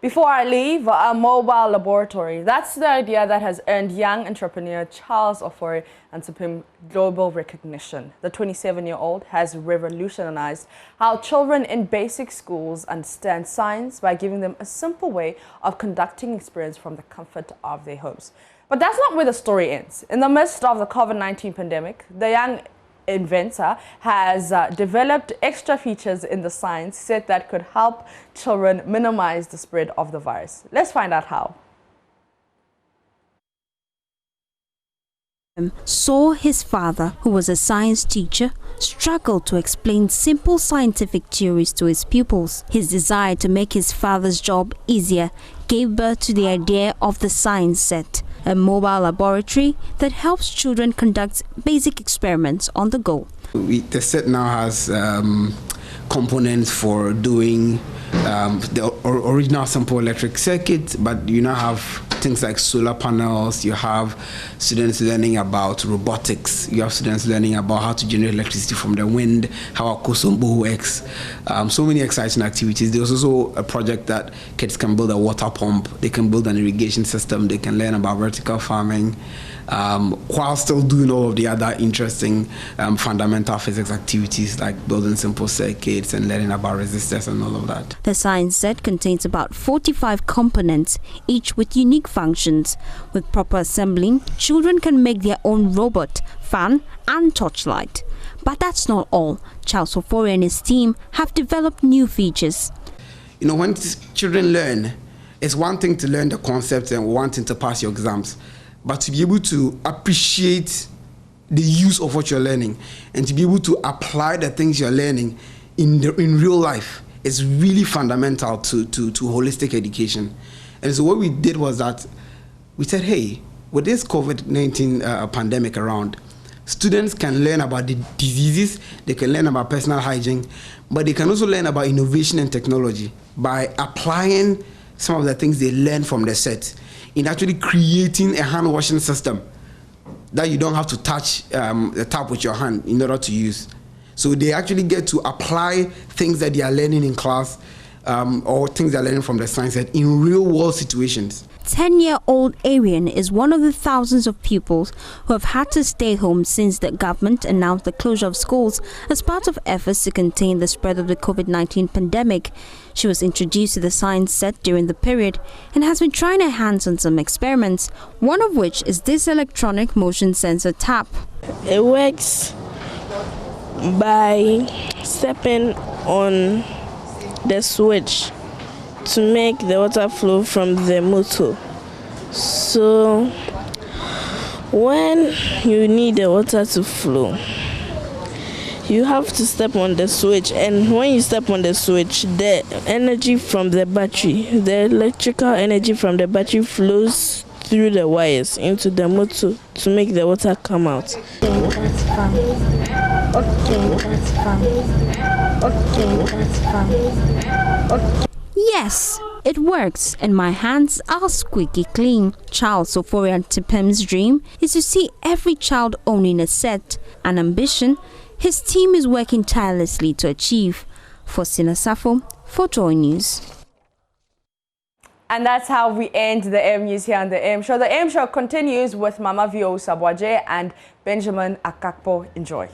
Before I leave, a mobile laboratory. That's the idea that has earned young entrepreneur Charles Ofori and Tipim global recognition. The 27-year-old has revolutionized how children in basic schools understand science by giving them a simple way of conducting experience from the comfort of their homes. But that's not where the story ends. In the midst of the COVID-19 pandemic, the young inventor has developed extra features in the science set that could help children minimize the spread of the virus. Let's find out how. Saw his father, who was a science teacher, struggle to explain simple scientific theories to his pupils. His desire to make his father's job easier gave birth to the idea of the Science Set, a mobile laboratory that helps children conduct basic experiments on the go. The set now has components for doing the original simple electric circuit, but you now have things like solar panels. You have students learning about robotics. You have students learning about how to generate electricity from the wind, how a Kosombo works. So many exciting activities. There's also a project that kids can build a water pump. They can build an irrigation system. They can learn about vertical farming, while still doing all of the other interesting fundamental physics activities like building simple circuits and learning about resistors and all of that. The Science Set contains about 45 components, each with unique functions. With proper assembling, children can make their own robot, fan and torchlight. But that's not all. Charles Ofori and his team have developed new features. You know, when children learn, it's one thing to learn the concepts and one thing to pass your exams, but to be able to appreciate the use of what you're learning and to be able to apply the things you're learning in real life is really fundamental to holistic education. And so what we did was that we said, hey, with this COVID-19 pandemic around, students can learn about the diseases, they can learn about personal hygiene, but they can also learn about innovation and technology by applying some of the things they learn from the set in actually creating a hand washing system that you don't have to touch the tap with your hand in order to use. So they actually get to apply things that they are learning in class or things they're learning from the science set in real world situations. 10-year-old Arian is one of the thousands of pupils who have had to stay home since the government announced the closure of schools as part of efforts to contain the spread of the COVID-19 pandemic. She was introduced to the Science Set during the period and has been trying her hands on some experiments, one of which is this electronic motion sensor tap. It works by stepping on the switch to make the water flow from the motor. So when you need the water to flow, you have to step on the switch, and when you step on the switch, the energy from the battery, the electrical energy from the battery flows through the wires into the motor to make the water come out. Okay, that's fine. Okay, that's fine. Okay, that's fine. Okay. Yes, it works, and my hands are squeaky clean. Charles Ofori and Tipim's dream is to see every child owning a set, an ambition his team is working tirelessly to achieve. For Sinasafo, for JoyNews. And that's how we end the AM News here on the AM Show. The AM Show continues with Mama Vio Sabwaje and Benjamin Akakpo. Enjoy.